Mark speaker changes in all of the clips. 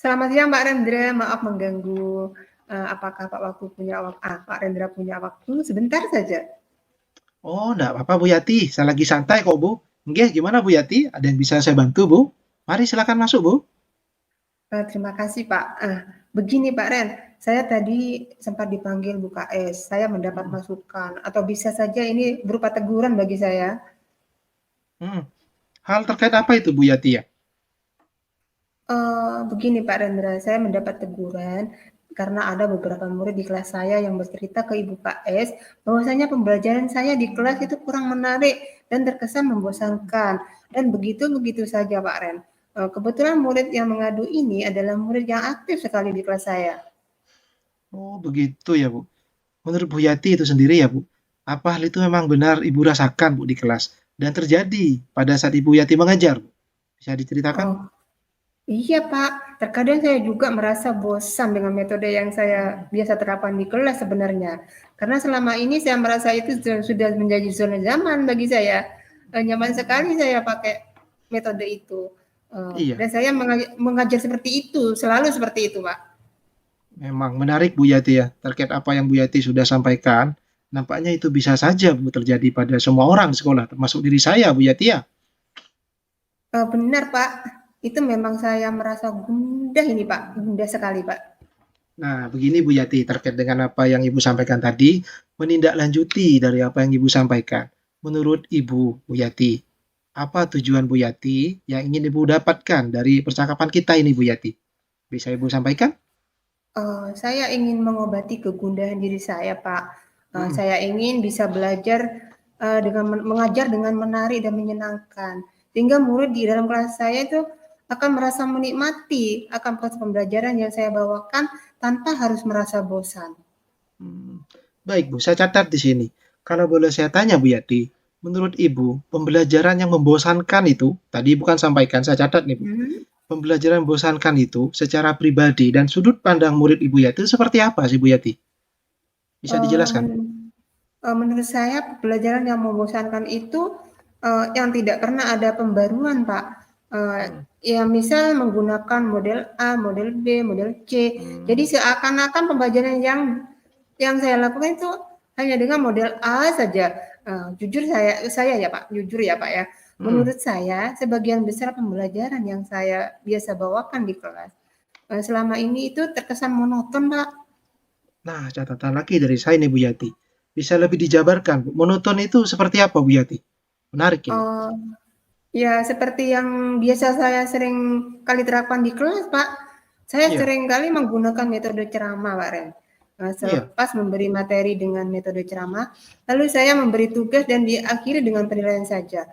Speaker 1: Selamat siang Pak Rendra, maaf mengganggu. Apakah Pak Rendra punya waktu sebentar saja?
Speaker 2: Oh, enggak apa-apa Bu Yati, saya lagi santai kok Bu. Nggih, gimana Bu Yati? Ada yang bisa saya bantu Bu? Mari silakan masuk Bu.
Speaker 1: Terima kasih Pak. Begini Pak Ren, saya tadi sempat dipanggil Bu KS. Saya mendapat
Speaker 2: Hmm,
Speaker 1: masukan atau bisa saja ini berupa teguran bagi saya.
Speaker 2: hmm. Hal terkait apa itu Bu Yati ya?
Speaker 1: Begini Pak Rendra, saya mendapat teguran karena ada beberapa murid di kelas saya yang bercerita ke Ibu KS bahwasanya pembelajaran saya di kelas itu kurang menarik dan terkesan membosankan dan begitu-begitu saja Pak Ren. Kebetulan murid yang mengadu ini adalah murid yang aktif sekali di kelas saya.
Speaker 2: Oh, begitu ya Bu. Menurut Bu Yati itu sendiri ya Bu, apa hal itu memang benar Ibu rasakan Bu di kelas dan terjadi pada saat Ibu Yati mengajar Bu? Bisa diceritakan?
Speaker 1: Oh, iya Pak, terkadang saya juga merasa bosan dengan metode yang saya biasa terapkan di kelas sebenarnya. Karena selama ini saya merasa itu sudah menjadi zona zaman bagi saya. Nyaman sekali saya pakai metode itu.
Speaker 2: Iya,
Speaker 1: Dan saya mengajar seperti itu, selalu seperti itu Pak.
Speaker 2: memang menarik Bu Yati ya. Terkait apa yang Bu Yati sudah sampaikan, nampaknya itu bisa saja Bu terjadi pada semua orang di sekolah, termasuk diri saya Bu Yati ya.
Speaker 1: Benar Pak, itu memang saya merasa gundah ini Pak, gundah sekali Pak.
Speaker 2: Nah, begini Bu Yati, terkait dengan apa yang Ibu sampaikan tadi, menindaklanjuti dari apa yang Ibu sampaikan. Menurut Ibu, Bu Yati, apa tujuan Bu Yati yang ingin Ibu dapatkan dari percakapan kita ini, Bu Yati? Bisa Ibu sampaikan?
Speaker 1: Saya ingin mengobati kegundahan diri saya, Pak.
Speaker 2: Hmm,
Speaker 1: Saya ingin bisa belajar dengan mengajar dengan menarik dan menyenangkan, sehingga murid di dalam kelas saya itu akan merasa menikmati akan proses pembelajaran yang saya bawakan tanpa harus merasa bosan.
Speaker 2: hmm. Baik Bu, saya catat di sini. Kalau boleh saya tanya Bu Yati, menurut Ibu, pembelajaran yang membosankan itu, tadi bukan sampaikan, saya catat nih Bu.
Speaker 1: Mhm.
Speaker 2: Pembelajaran membosankan itu secara pribadi dan sudut pandang murid Ibu Yati itu seperti apa sih Bu Yati? Bisa
Speaker 1: Eh,
Speaker 2: dijelaskan?
Speaker 1: men- Menurut saya pelajaran yang membosankan itu yang tidak pernah ada pembaruan, Pak. Eh,
Speaker 2: Hmm.
Speaker 1: ya misal menggunakan model A, model B, model C. Jadi
Speaker 2: Hmm.
Speaker 1: seakan-akan pembelajaran yang saya lakukan itu hanya dengan model A saja. Jujur saya ya Pak, jujur ya Pak ya.
Speaker 2: Mhm.
Speaker 1: Menurut saya sebagian besar pembelajaran yang saya biasa bawakan di kelas selama ini itu terkesan monoton, Pak.
Speaker 2: Nah, catatan lagi dari saya nih Bu Yati. Bisa lebih dijabarkan, Bu. Monoton itu seperti apa Bu Yati? Menarik ini.
Speaker 1: Eh, Ya, seperti yang biasa saya sering kali terapkan di kelas, Pak. Saya
Speaker 2: Iya,
Speaker 1: sering kali menggunakan metode ceramah, Pak Ren.
Speaker 2: iya.
Speaker 1: Selepas memberi materi dengan metode ceramah, lalu saya memberi tugas dan diakhiri dengan penilaian saja.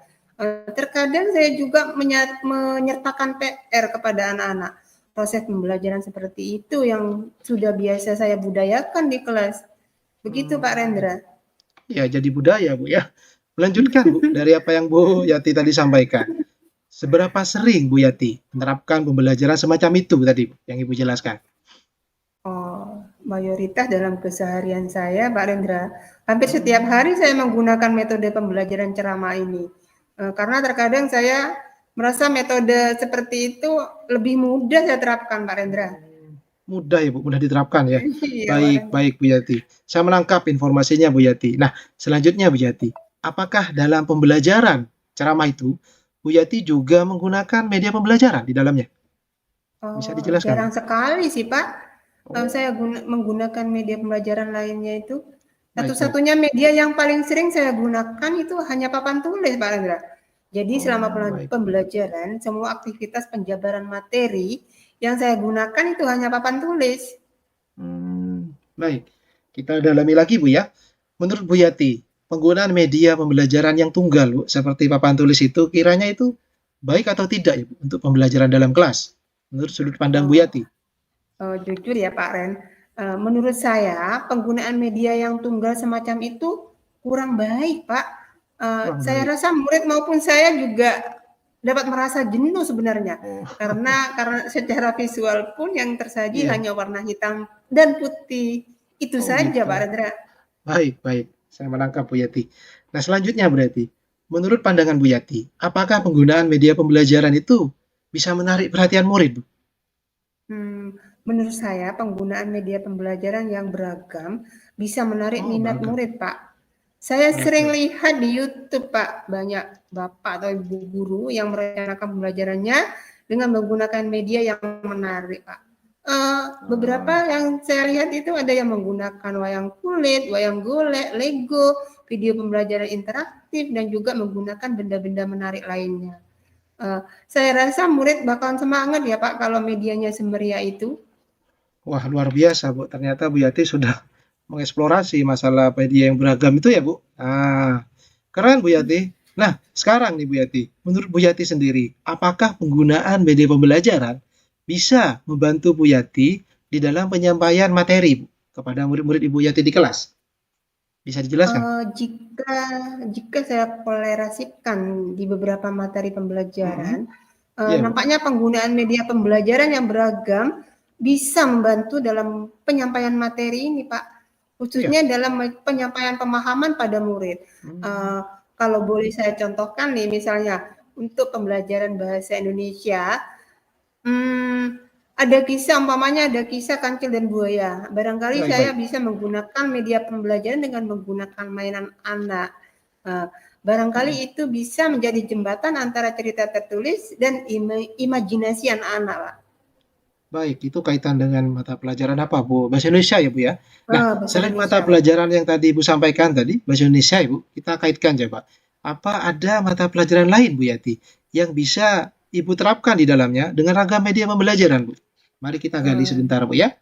Speaker 1: Terkadang saya juga menyertakan PR kepada anak-anak. Proses pembelajaran seperti itu yang sudah biasa saya budayakan di kelas. Begitu, Pak
Speaker 2: Hmm,
Speaker 1: Rendra.
Speaker 2: ya jadi budaya Bu ya. Melanjutkan Bu, dari apa yang Bu Yati tadi sampaikan. Seberapa sering Bu Yati menerapkan pembelajaran semacam itu tadi Bu, yang Ibu jelaskan?
Speaker 1: Oh, mayoritas dalam keseharian saya, Pak Rendra, hampir setiap
Speaker 2: Hmm,
Speaker 1: hari saya menggunakan metode pembelajaran ceramah ini. Karena terkadang saya merasa metode seperti itu lebih mudah saya terapkan, Pak Rendra.
Speaker 2: mudah ya Bu, mudah diterapkan ya.
Speaker 1: Iya, Pak
Speaker 2: Baik,
Speaker 1: Rendra.
Speaker 2: baik Bu Yati. Saya menangkap informasinya Bu Yati. Nah, selanjutnya Bu Yati, apakah dalam pembelajaran ceramah itu Bu Yati juga menggunakan media pembelajaran di dalamnya? Bisa
Speaker 1: Oh,
Speaker 2: dijelaskan Bu?
Speaker 1: jarang sekali sih, Pak. Saya
Speaker 2: Oh,
Speaker 1: menggunakan media pembelajaran lainnya itu.
Speaker 2: baik, baik.
Speaker 1: Satu-satunya media yang paling sering saya gunakan itu hanya papan tulis, Pak Rendra. Jadi selama
Speaker 2: Oh, baik.
Speaker 1: pembelajaran, semua aktivitas penjabaran materi yang saya gunakan itu hanya papan tulis.
Speaker 2: Baik. Kita dalami lagi Bu ya. Menurut Bu Yati, penggunaan media pembelajaran yang tunggal Bu, seperti papan tulis itu kiranya itu baik atau tidak ya Bu, untuk pembelajaran dalam kelas? Menurut sudut pandang Bu
Speaker 1: Oh,
Speaker 2: Yati.
Speaker 1: jujur ya Pak Ren, menurut saya penggunaan media yang tunggal semacam itu kurang baik Pak.
Speaker 2: Kurang
Speaker 1: Saya
Speaker 2: baik.
Speaker 1: rasa murid maupun saya juga dapat merasa jenuh sebenarnya
Speaker 2: Oh,
Speaker 1: karena secara visual pun yang tersaji
Speaker 2: iya.
Speaker 1: hanya warna hitam dan putih. Itu
Speaker 2: Oh
Speaker 1: saja Pak
Speaker 2: gitu.
Speaker 1: Rendra.
Speaker 2: Baik, baik. Saya menangkap Bu Yati. Nah, selanjutnya berarti, menurut pandangan Bu Yati, apakah penggunaan media pembelajaran itu bisa menarik perhatian murid, Bu?
Speaker 1: Hmm, menurut saya penggunaan media pembelajaran yang beragam bisa menarik
Speaker 2: Oh,
Speaker 1: minat
Speaker 2: beragam.
Speaker 1: murid, Pak. Saya
Speaker 2: Baik,
Speaker 1: sering
Speaker 2: baik.
Speaker 1: lihat di YouTube, Pak, banyak bapak atau ibu guru yang merencanakan pembelajarannya dengan menggunakan media yang menarik, Pak. Beberapa
Speaker 2: Ah,
Speaker 1: yang saya lihat itu ada yang menggunakan wayang kulit, wayang golek, Lego, video pembelajaran interaktif, dan juga menggunakan benda-benda menarik lainnya. Saya rasa murid bakalan semangat ya Pak kalau medianya semeriah itu.
Speaker 2: wah, luar biasa, Bu. Ternyata Bu Yati sudah mengeksplorasi masalah media yang beragam itu ya, Bu. Ah, keren Bu Yati. Nah, sekarang nih Bu Yati, menurut Bu Yati sendiri, apakah penggunaan media pembelajaran bisa membantu Bu Yati di dalam penyampaian materi, Bu, kepada murid-murid Ibu Yati di kelas? Bisa dijelaskan?
Speaker 1: Jika jika saya kolerasikan di beberapa materi
Speaker 2: Mhm.
Speaker 1: pembelajaran,
Speaker 2: Iya, Bu.
Speaker 1: nampaknya penggunaan media pembelajaran yang beragam bisa membantu dalam penyampaian materi ini, Pak,
Speaker 2: Iya.
Speaker 1: khususnya dalam penyampaian pemahaman pada murid.
Speaker 2: Mmm,
Speaker 1: Eee, Kalau boleh saya contohkan nih, misalnya untuk pembelajaran bahasa Indonesia. Ada kisah umpamanya ada kisah kancil dan buaya. Barangkali
Speaker 2: baik,
Speaker 1: saya
Speaker 2: baik.
Speaker 1: bisa menggunakan media pembelajaran dengan menggunakan mainan anak. Barangkali
Speaker 2: Mhm.
Speaker 1: itu bisa menjadi jembatan antara cerita tertulis dan imajinasi anak-anak, Pak.
Speaker 2: Baik, itu kaitan dengan mata pelajaran apa, Bu? Bahasa Indonesia ya, Bu, ya? Nah,
Speaker 1: Bahasa
Speaker 2: selain mata
Speaker 1: Indonesia, Pak.
Speaker 2: pelajaran yang tadi Ibu sampaikan tadi, bahasa Indonesia, Ibu, kita kaitkan coba. Apa ada mata pelajaran lain, Bu Yati, yang bisa Ibu terapkan di dalamnya dengan ragam media pembelajaran, Bu? Mari kita gali
Speaker 1: Eh,
Speaker 2: sebentar, Bu, ya.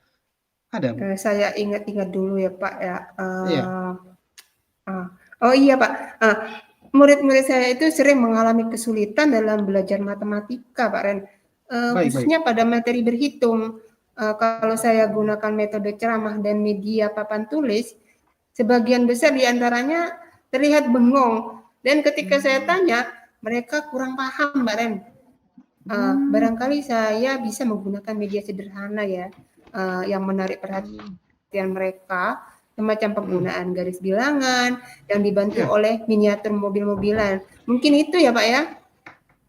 Speaker 2: Ada, Bu?
Speaker 1: saya ingat-ingat dulu ya, Pak ya.
Speaker 2: Iya,
Speaker 1: Ah, oh iya Pak, murid-murid saya itu sering mengalami kesulitan dalam belajar matematika Pak Ren,
Speaker 2: baik, baik.
Speaker 1: khususnya pada materi berhitung. Kalau saya gunakan metode ceramah dan media papan tulis, sebagian besar di antaranya terlihat bengong dan ketika saya
Speaker 2: Hmm,
Speaker 1: tanya, mereka kurang paham Mbak Ren.
Speaker 2: hmm,
Speaker 1: Barangkali saya bisa menggunakan media sederhana ya, yang menarik perhatian
Speaker 2: hmm,
Speaker 1: mereka, semacam
Speaker 2: hmm.
Speaker 1: penggunaan garis bilangan yang dibantu
Speaker 2: Iya.
Speaker 1: oleh miniatur mobil-mobilan. Mungkin itu ya, Pak ya?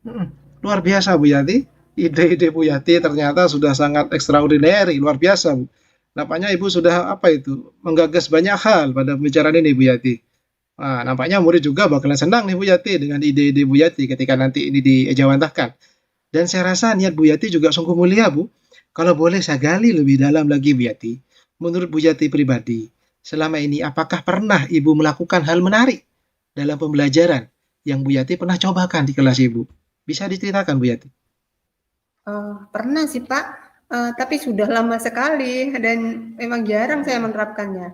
Speaker 2: Mhm. Luar biasa Bu Yati. Ide-ide Bu Yati ternyata sudah sangat extraordinary, luar biasa Bu. Nampaknya Ibu sudah apa itu, menggagas banyak hal pada pembicaraan ini Bu Yati. Nah, nampaknya murid juga bakalan senang nih Bu Yati dengan ide-ide Bu Yati ketika nanti ini diejawantahkan. Dan saya rasa niat Bu Yati juga sungguh mulia Bu. Kalau boleh saya gali lebih dalam lagi Bu Yati. Menurut Bu Yati pribadi, selama ini apakah pernah Ibu melakukan hal menarik dalam pembelajaran yang Bu Yati pernah cobakan di kelas Ibu? Bisa diceritakan Bu Yati?
Speaker 1: Pernah sih, Pak, tapi sudah lama sekali dan memang jarang saya menerapkannya.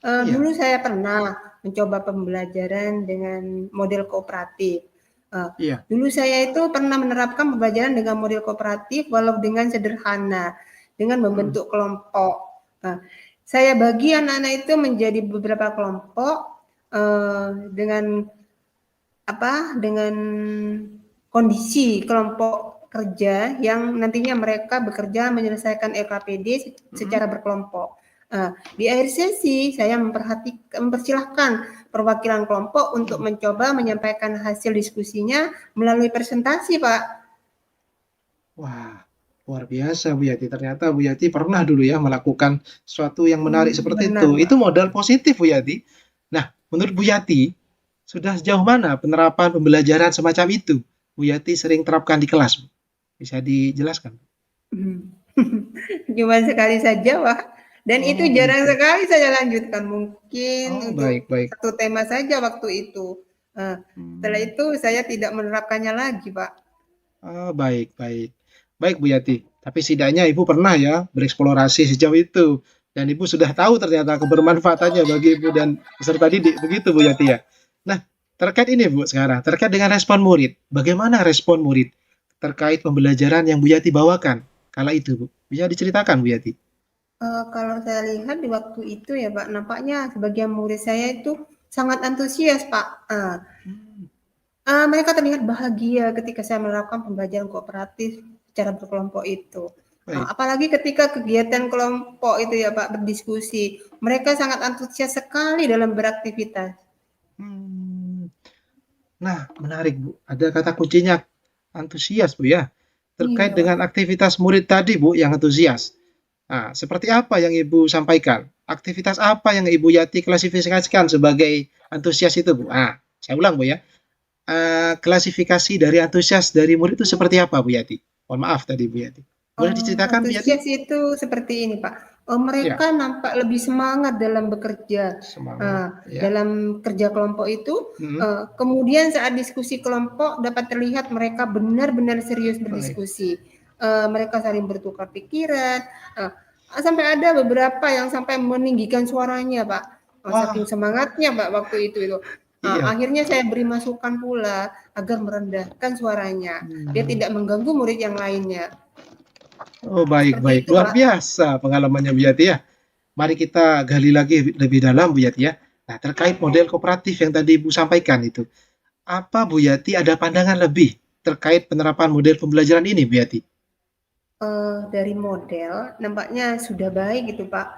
Speaker 2: Iya.
Speaker 1: Dulu saya pernah mencoba pembelajaran dengan model kooperatif. Eee,
Speaker 2: Iya.
Speaker 1: Dulu saya itu pernah menerapkan pembelajaran dengan model kooperatif walau dengan sederhana, dengan
Speaker 2: Mhm.
Speaker 1: membentuk kelompok. Nah, saya bagi anak-anak itu menjadi beberapa kelompok, dengan dengan kondisi kelompok kerja yang nantinya mereka bekerja menyelesaikan LKPD
Speaker 2: Mhm.
Speaker 1: secara berkelompok. Di akhir sesi saya mempersilahkan perwakilan kelompok untuk
Speaker 2: Mhm.
Speaker 1: mencoba menyampaikan hasil diskusinya melalui presentasi, Pak.
Speaker 2: Wah, luar biasa Bu Yati. Ternyata Bu Yati pernah dulu ya melakukan sesuatu yang menarik seperti
Speaker 1: Benar,
Speaker 2: itu.
Speaker 1: Pak.
Speaker 2: Itu modal positif Bu Yati. Nah, menurut Bu Yati, sudah sejauh mana penerapan pembelajaran semacam itu Bu Yati sering terapkan di kelas, Bu? Bisa dijelaskan?
Speaker 1: Cuma sekali saja, Pak. Dan itu
Speaker 2: Oh,
Speaker 1: jarang
Speaker 2: begitu.
Speaker 1: sekali saya lanjutkan. Mungkin
Speaker 2: Oh,
Speaker 1: untuk
Speaker 2: baik, baik.
Speaker 1: satu tema saja waktu itu. Setelah
Speaker 2: Hmm.
Speaker 1: itu saya tidak menerapkannya lagi, Pak.
Speaker 2: Oh, baik, baik. Baik, Bu Yati. Tapi setidaknya Ibu pernah ya bereksplorasi sejauh itu. Dan Ibu sudah tahu ternyata kebermanfaatannya bagi Ibu dan peserta didik. Begitu, Bu Yati ya. Nah, terkait ini, Bu, sekarang. Terkait dengan respon murid. Bagaimana respon murid terkait pembelajaran yang Bu Yati bawakan kala itu, Bu? Bisa diceritakan, Bu Yati?
Speaker 1: Kalau saya lihat di waktu itu ya, Pak, nampaknya sebagian murid saya itu sangat antusias, Pak.
Speaker 2: Hmm,
Speaker 1: Mereka terlihat bahagia ketika saya menerapkan pembelajaran kooperatif secara berkelompok itu.
Speaker 2: baik.
Speaker 1: Apalagi ketika kegiatan kelompok itu ya, Pak, berdiskusi. Mereka sangat antusias sekali dalam beraktivitas.
Speaker 2: Hmm. Nah, menarik, Bu. Ada kata kuncinya antusias, Bu ya. terkait
Speaker 1: Iya,
Speaker 2: dengan aktivitas murid tadi Bu yang antusias. Nah, seperti apa yang Ibu sampaikan? Aktivitas apa yang Ibu Yati klasifikasikan sebagai antusias itu Bu? Ah, saya ulang Bu ya. Klasifikasi dari antusias dari murid itu seperti apa Bu Yati? Mohon maaf tadi Bu Yati. Boleh diceritakan Bu Yati?
Speaker 1: antusias itu seperti ini, Pak.
Speaker 2: Ya,
Speaker 1: Mereka nampak lebih semangat dalam bekerja.
Speaker 2: semangat. Ya.
Speaker 1: Dalam kerja kelompok itu,
Speaker 2: Hmm,
Speaker 1: kemudian saat diskusi kelompok dapat terlihat mereka benar-benar serius
Speaker 2: baik.
Speaker 1: berdiskusi. Mereka saling bertukar pikiran, eee, sampai ada beberapa yang sampai meninggikan suaranya, Pak. Saking
Speaker 2: Wah,
Speaker 1: semangatnya, Pak, waktu itu.
Speaker 2: iya.
Speaker 1: Akhirnya saya beri masukan pula agar merendahkan suaranya, biar
Speaker 2: Hmm.
Speaker 1: tidak mengganggu murid yang lainnya.
Speaker 2: Oh, baik,
Speaker 1: Seperti
Speaker 2: baik.
Speaker 1: itu,
Speaker 2: Luar
Speaker 1: Pak.
Speaker 2: biasa pengalamannya Bu Yati ya. Mari kita gali lagi lebih dalam Bu Yati ya. Nah, terkait model kooperatif yang tadi Ibu sampaikan itu, apa Bu Yati ada pandangan lebih terkait penerapan model pembelajaran ini Bu Yati?
Speaker 1: Dari model nampaknya sudah baik gitu, Pak.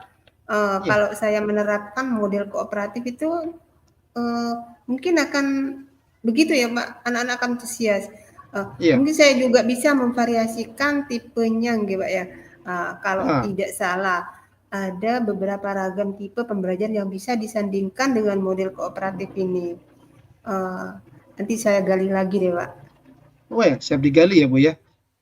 Speaker 2: Iya,
Speaker 1: Kalau saya menerapkan model kooperatif itu, eee, mungkin akan begitu ya, Pak, anak-anak akan antusias.
Speaker 2: iya.
Speaker 1: Mungkin saya juga bisa memvariasikan tipenya gitu, Pak, ya. Kalau
Speaker 2: Ah,
Speaker 1: tidak salah, ada beberapa ragam tipe pembelajaran yang bisa disandingkan dengan model kooperatif ini. Eee, Nanti saya gali lagi deh, Pak.
Speaker 2: oh ya, siap digali ya Bu ya.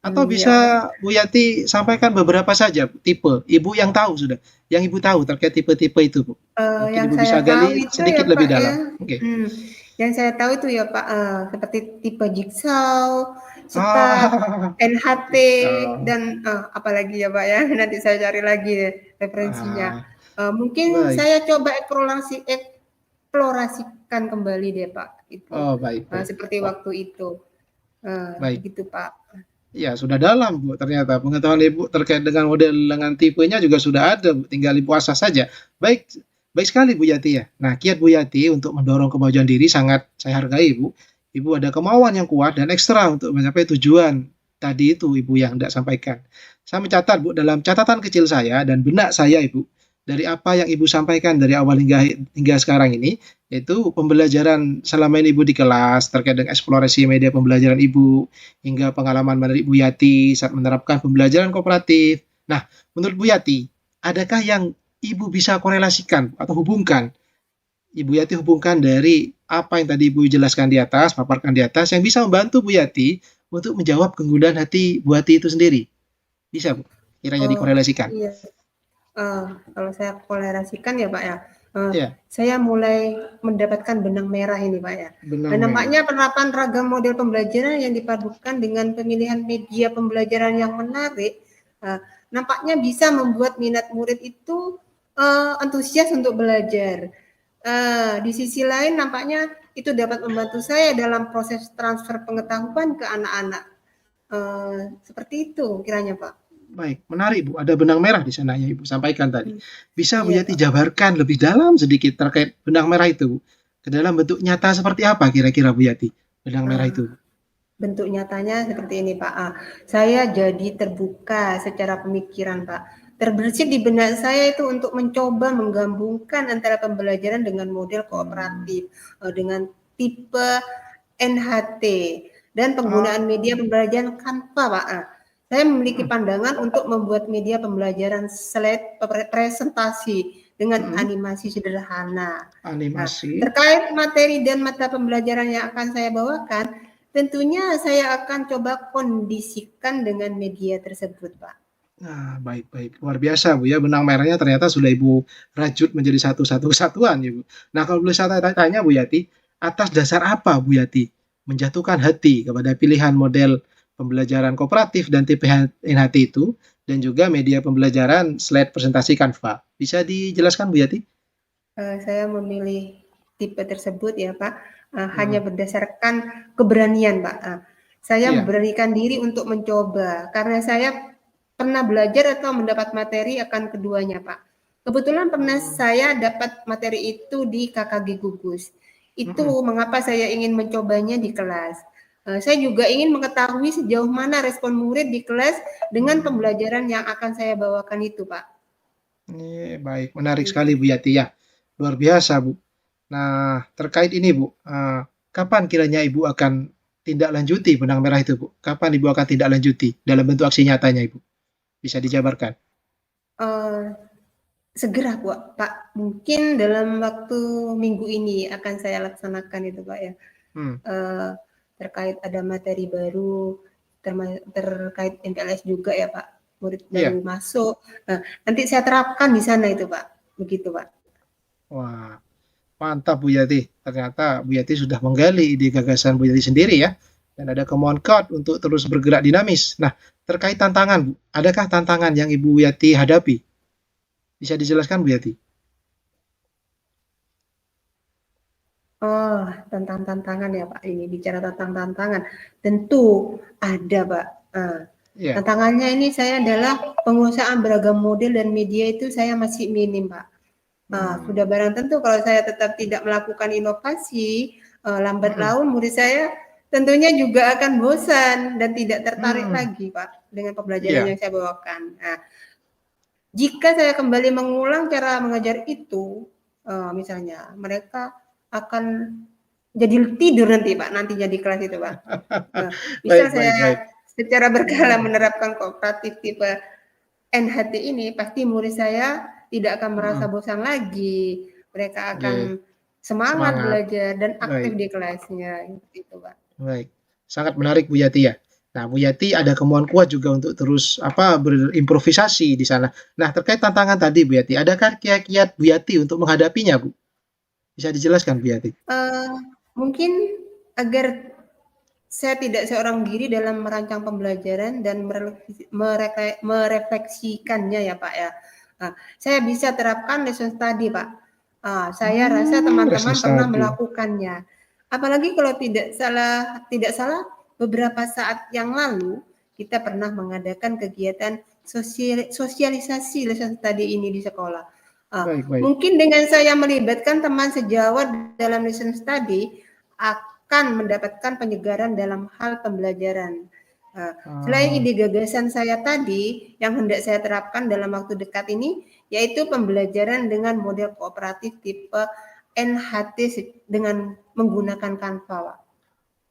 Speaker 2: Atau bisa
Speaker 1: Iya.
Speaker 2: Bu Yati sampaikan beberapa saja tipe, Ibu yang tahu sudah, yang Ibu tahu terkait tipe-tipe itu Bu. Mungkin
Speaker 1: Yang
Speaker 2: Ibu
Speaker 1: saya
Speaker 2: bisa
Speaker 1: tahu
Speaker 2: gali
Speaker 1: itu ya
Speaker 2: sedikit
Speaker 1: Pak
Speaker 2: lebih
Speaker 1: ya,
Speaker 2: dalam. Oke.
Speaker 1: mhm, yang saya tahu itu ya Pak, seperti tipe jigsaw, star,
Speaker 2: Ah,
Speaker 1: NHT,
Speaker 2: bisa.
Speaker 1: dan, apalagi ya Pak ya, nanti saya cari lagi deh referensinya.
Speaker 2: Ah,
Speaker 1: Mungkin
Speaker 2: baik.
Speaker 1: saya coba eksplorasikan kembali deh Pak, itu,
Speaker 2: Oh, baik, baik.
Speaker 1: seperti
Speaker 2: Wah,
Speaker 1: waktu itu,
Speaker 2: baik.
Speaker 1: begitu Pak.
Speaker 2: Ya, sudah dalam, Bu. Ternyata pengetahuan Ibu terkait dengan model dengan tipenya juga sudah ada, Bu. Tinggal Ibu asah saja. Baik, baik sekali Bu Yati ya. Nah, kiat Bu Yati untuk mendorong kemajuan diri sangat saya hargai, Bu. Ibu ada kemauan yang kuat dan ekstra untuk mencapai tujuan tadi itu Ibu yang hendak sampaikan. Saya mencatat, Bu, dalam catatan kecil saya dan benak saya, Ibu, dari apa yang Ibu sampaikan dari awal hingga sekarang ini, yaitu pembelajaran selama ini Ibu di kelas terkait dengan eksplorasi media pembelajaran Ibu, hingga pengalaman dari Bu Yati saat menerapkan pembelajaran kooperatif. Nah, menurut Bu Yati, adakah yang Ibu bisa korelasikan atau hubungkan? Ibu Yati hubungkan dari apa yang tadi Ibu jelaskan di atas, paparkan di atas, yang bisa membantu Bu Yati untuk menjawab kegundahan hati Bu Yati itu sendiri. Bisa, Bu? Kiranya
Speaker 1: Oh,
Speaker 2: dikorelasikan.
Speaker 1: iya. Eee, Kalau saya kolerasikan ya, Pak, ya, eee,
Speaker 2: Ya,
Speaker 1: saya mulai mendapatkan benang merah ini, Pak, ya.
Speaker 2: benang merah.
Speaker 1: Nampaknya penerapan ragam model pembelajaran yang dipadukan dengan pemilihan media pembelajaran yang menarik, eee, nampaknya bisa membuat minat murid itu, antusias untuk belajar. Di sisi lain nampaknya itu dapat membantu saya dalam proses transfer pengetahuan ke anak-anak. Seperti itu kiranya, Pak.
Speaker 2: Baik, menarik Bu. Ada benang merah di sana yang Ibu sampaikan tadi.
Speaker 1: Mmm,
Speaker 2: Bisa Bu
Speaker 1: iya,
Speaker 2: Yati
Speaker 1: Pak.
Speaker 2: jabarkan lebih dalam sedikit terkait benang merah itu, Bu? Ke dalam bentuk nyata seperti apa kira-kira Bu Yati? Benang merah itu.
Speaker 1: Ah. Bentuk nyatanya seperti ini, Pak. Saya jadi terbuka secara pemikiran, Pak. Terbersit di benak saya itu untuk mencoba menggabungkan antara pembelajaran dengan model kooperatif, dengan tipe NHT dan penggunaan media
Speaker 2: Ah,
Speaker 1: pembelajaran Canva, Pak. Saya memiliki
Speaker 2: mm,
Speaker 1: pandangan untuk membuat media pembelajaran slide presentasi dengan
Speaker 2: mm,
Speaker 1: animasi sederhana. Nah,
Speaker 2: animasi.
Speaker 1: terkait materi dan mata pembelajaran yang akan saya bawakan, tentunya saya akan coba kondisikan dengan media tersebut, Pak.
Speaker 2: Nah, baik-baik. Luar biasa Bu ya. Benang merahnya ternyata sudah Ibu rajut menjadi satu-satu kesatuan ya Bu. Nah, kalau boleh saya tanya Bu Yati, atas dasar apa Bu Yati menjatuhkan hati kepada pilihan model pembelajaran kooperatif dan tipe NHT itu dan juga media pembelajaran slide presentasi Canva? Bisa dijelaskan Bu Yati?
Speaker 1: Saya memilih tipe tersebut ya, Pak, hanya
Speaker 2: Hmm,
Speaker 1: berdasarkan keberanian, Pak. Saya
Speaker 2: iya.
Speaker 1: memberanikan diri untuk mencoba karena saya pernah belajar atau mendapat materi akan keduanya, Pak. Kebetulan pernah
Speaker 2: Hmm,
Speaker 1: saya dapat materi itu di KKG Gugus. Itu
Speaker 2: mm-mm.
Speaker 1: mengapa saya ingin mencobanya di kelas. Saya juga ingin mengetahui sejauh mana respon murid di kelas dengan
Speaker 2: Hmm.
Speaker 1: pembelajaran yang akan saya bawakan itu, Pak.
Speaker 2: Ini baik, menarik sekali
Speaker 1: Iya.
Speaker 2: Bu Yati ya. Luar biasa Bu. Nah, terkait ini Bu, kapan kiranya Ibu akan tindak lanjuti benang merah itu, Bu? Kapan Ibu akan tindak lanjuti dalam bentuk aksi nyatanya, Ibu? Bisa dijabarkan?
Speaker 1: Eee, segera Pak, mungkin dalam waktu minggu ini akan saya laksanakan itu Pak ya.
Speaker 2: Hmm,
Speaker 1: Eee, terkait ada materi baru, terkait MPLS juga ya Pak, murid baru
Speaker 2: iya.
Speaker 1: masuk. Nah, nanti saya terapkan di sana itu Pak, begitu Pak.
Speaker 2: Wah, mantap Bu Yati. Ternyata Bu Yati sudah menggali ide gagasan Bu Yati sendiri ya. Dan ada kemauan kuat untuk terus bergerak dinamis. Nah, terkait tantangan, Bu. Adakah tantangan yang Ibu Yati hadapi? Bisa dijelaskan, Bu Yati?
Speaker 1: Oh, tentang tantangan ya Pak, ini bicara tentang tantangan. Tentu ada Pak.
Speaker 2: Iya.
Speaker 1: Tantangannya ini saya adalah penguasaan beragam model dan media itu saya masih minim Pak.
Speaker 2: Hmm.
Speaker 1: Sudah barang tentu kalau saya tetap tidak melakukan inovasi, lambat
Speaker 2: Hmm.
Speaker 1: laun murid saya tentunya juga akan bosan dan tidak tertarik
Speaker 2: Hmm.
Speaker 1: lagi Pak dengan pembelajaran
Speaker 2: Iya.
Speaker 1: yang saya bawakan. Nah, jika saya kembali mengulang cara mengajar itu, misalnya mereka akan jadi tidur nanti Pak, nantinya di kelas itu Pak. Misal
Speaker 2: Baik, baik,
Speaker 1: saya
Speaker 2: baik.
Speaker 1: secara berkala
Speaker 2: Hmm.
Speaker 1: menerapkan kooperatif tipe NHT ini, pasti murid saya tidak akan merasa
Speaker 2: Hmm.
Speaker 1: bosan lagi. Mereka
Speaker 2: Oke,
Speaker 1: akan semangat
Speaker 2: semangat.
Speaker 1: belajar dan aktif
Speaker 2: Baik.
Speaker 1: di kelasnya, gitu Pak.
Speaker 2: Baik, sangat menarik Bu Yati ya. Nah, Bu Yati ada kemauan kuat juga untuk terus berimprovisasi di sana. Nah, terkait tantangan tadi Bu Yati, adakah kiat-kiat Bu Yati untuk menghadapinya, Bu? Bisa dijelaskan Bu Yati?
Speaker 1: Uh, mungkin agar saya tidak seorang diri dalam merancang pembelajaran dan merefleksikannya ya Pak ya. Saya bisa terapkan lesson study Pak. Saya rasa
Speaker 2: Lesson
Speaker 1: teman-teman pernah
Speaker 2: study.
Speaker 1: melakukannya. Apalagi kalau tidak salah beberapa saat yang lalu kita pernah mengadakan kegiatan sosialisasi lesson study ini di sekolah.
Speaker 2: Baik, baik.
Speaker 1: Mungkin dengan saya melibatkan teman sejawat dalam lesson study akan mendapatkan penyegaran dalam hal pembelajaran. Selain
Speaker 2: Ah,
Speaker 1: ide gagasan saya tadi yang hendak saya terapkan dalam waktu dekat ini, yaitu pembelajaran dengan model kooperatif tipe NHT dengan menggunakan Canva.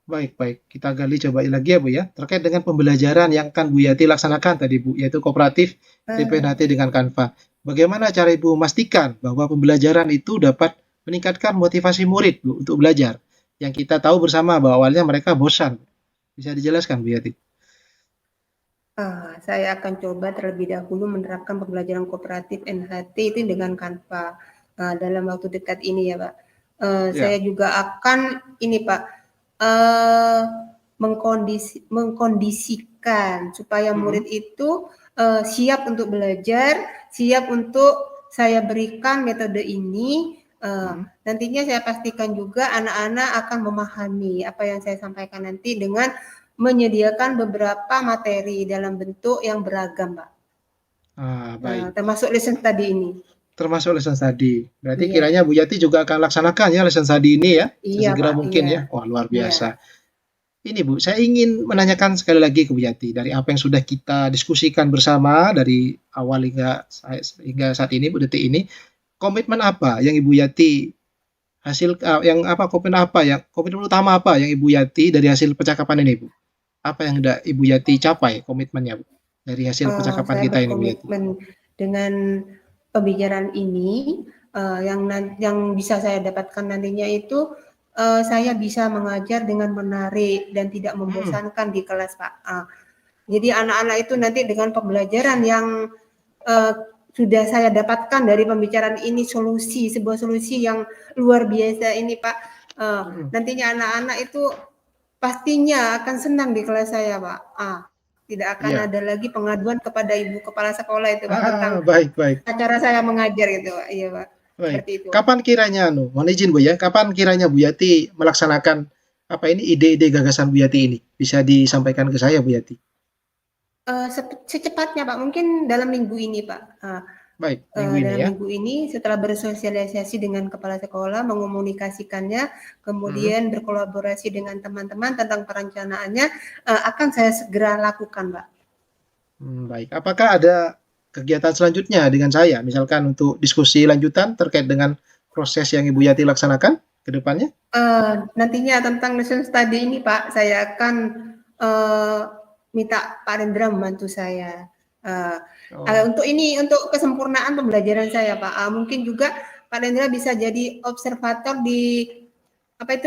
Speaker 2: baik, baik. Kita gali coba lagi ya Bu ya. Terkait dengan pembelajaran yang akan Bu Yati laksanakan tadi Bu, yaitu kooperatif TPNHT dengan Canva. Bagaimana cara Ibu memastikan bahwa pembelajaran itu dapat meningkatkan motivasi murid Bu untuk belajar? Yang kita tahu bersama bahwa awalnya mereka bosan. Bisa dijelaskan Bu Yati?
Speaker 1: Saya akan coba terlebih dahulu menerapkan pembelajaran kooperatif NHT itu dengan Canva dalam waktu dekat ini ya Pak. Saya
Speaker 2: Ya.
Speaker 1: juga akan ini Pak uh, mengkondisikan supaya
Speaker 2: Mm-mm.
Speaker 1: murid itu siap untuk belajar, siap untuk saya berikan metode ini.
Speaker 2: Mm-mm.
Speaker 1: Nantinya saya pastikan juga anak-anak akan memahami apa yang saya sampaikan nanti dengan menyediakan beberapa materi dalam bentuk yang beragam, Pak.
Speaker 2: Baik.
Speaker 1: Termasuk lesson tadi ini.
Speaker 2: Termasuk lesson study. Berarti
Speaker 1: Iya,
Speaker 2: kiranya Bu Yati juga akan laksanakan ya lesson study ini ya,
Speaker 1: iya
Speaker 2: sesegera
Speaker 1: Pak,
Speaker 2: mungkin
Speaker 1: iya,
Speaker 2: ya. Wah, luar
Speaker 1: iya.
Speaker 2: biasa. Ini Bu, saya ingin menanyakan sekali lagi ke Bu Yati, dari apa yang sudah kita diskusikan bersama dari awal hingga saat ini, Bu detik ini, komitmen apa yang Ibu Yati komitmen utama apa yang Ibu Yati dari hasil percakapan ini, Bu? Apa yang sudah Ibu Yati capai komitmennya, Bu? Dari hasil percakapan
Speaker 1: Saya
Speaker 2: kita ini, Bu Yati.
Speaker 1: berkomitmen dengan pembicaraan ini yang bisa saya dapatkan nantinya itu saya bisa mengajar dengan menarik dan tidak
Speaker 2: Hmm,
Speaker 1: membosankan di kelas Pak. Jadi anak-anak itu nanti dengan pembelajaran yang uh, sudah saya dapatkan dari pembicaraan ini sebuah solusi yang luar biasa ini Pak.
Speaker 2: hmm.
Speaker 1: Nantinya anak-anak itu pastinya akan senang di kelas saya Pak. Tidak akan
Speaker 2: Iya.
Speaker 1: ada lagi pengaduan kepada ibu kepala sekolah itu Pak tentang
Speaker 2: Baik, baik.
Speaker 1: cara saya mengajar gitu Pak. Iya Pak,
Speaker 2: Baik.
Speaker 1: seperti itu.
Speaker 2: Kapan kiranya, mohon izin Bu ya, kapan kiranya Bu Yati melaksanakan apa ini ide-ide gagasan Bu Yati ini? Bisa disampaikan ke saya Bu Yati.
Speaker 1: Secepatnya Pak, mungkin dalam minggu ini Pak.
Speaker 2: Baik, minggu ini
Speaker 1: Dalam
Speaker 2: ya.
Speaker 1: minggu ini setelah bersosialisasi dengan kepala sekolah, mengomunikasikannya,
Speaker 2: Mhm.
Speaker 1: kemudian berkolaborasi dengan teman-teman tentang perencanaannya, akan saya segera lakukan Pak.
Speaker 2: Baik. Apakah ada kegiatan selanjutnya dengan saya? Misalkan untuk diskusi lanjutan terkait dengan proses yang Ibu Yati laksanakan? ke depannya?
Speaker 1: Nantinya tentang nation study ini Pak, saya akan minta Pak Rendra membantu saya.
Speaker 2: Oh,
Speaker 1: Untuk kesempurnaan pembelajaran saya Pak, mungkin juga Pak Rendra bisa jadi observator di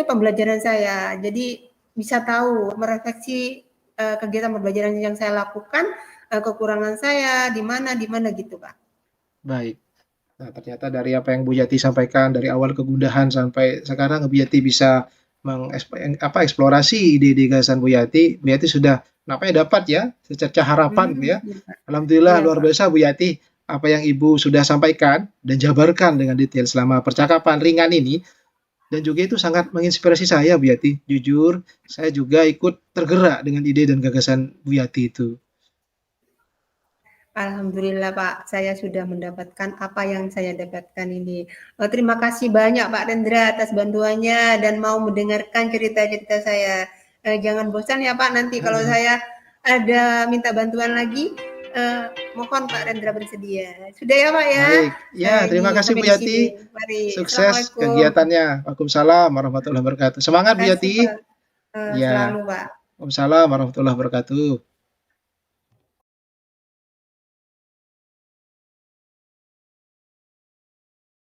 Speaker 1: pembelajaran saya. Jadi bisa tahu merefleksi kegiatan pembelajaran yang saya lakukan, kekurangan saya di mana gitu Pak.
Speaker 2: baik. Nah, ternyata dari apa yang Bu Yati sampaikan dari awal kegundahan sampai sekarang Bu Yati bisa eksplorasi ide-ide gagasan Bu Yati sudah nampaknya dapat ya secerca harapan Bu ya.
Speaker 1: Iya Pak.
Speaker 2: Alhamdulillah
Speaker 1: Iya
Speaker 2: luar
Speaker 1: Pak.
Speaker 2: biasa Bu Yati apa yang Ibu sudah sampaikan dan jabarkan dengan detail selama percakapan ringan ini dan juga itu sangat menginspirasi saya Bu Yati. Jujur, saya juga ikut tergerak dengan ide dan gagasan Bu Yati itu.
Speaker 1: Alhamdulillah Pak, saya sudah mendapatkan apa yang saya dapatkan ini. Terima kasih banyak Pak Rendra atas bantuannya dan mau mendengarkan cerita-cerita saya. Jangan bosan ya Pak, nanti kalau saya ada minta bantuan lagi, eh, mohon Pak Rendra bersedia. Sudah ya Pak ya,
Speaker 2: Baik, ya
Speaker 1: saya
Speaker 2: terima kasih
Speaker 1: sampai
Speaker 2: Bu
Speaker 1: di sini.
Speaker 2: Yati.
Speaker 1: Mari,
Speaker 2: Sukses
Speaker 1: Assalamualaikum.
Speaker 2: kegiatannya. Waalaikumsalam warahmatullahi wabarakatuh.
Speaker 1: Terima
Speaker 2: Semangat Bu
Speaker 1: kasih
Speaker 2: Yati.
Speaker 1: Pak,
Speaker 2: Ya,
Speaker 1: selalu Pak.
Speaker 2: Waalaikumsalam warahmatullahi wabarakatuh.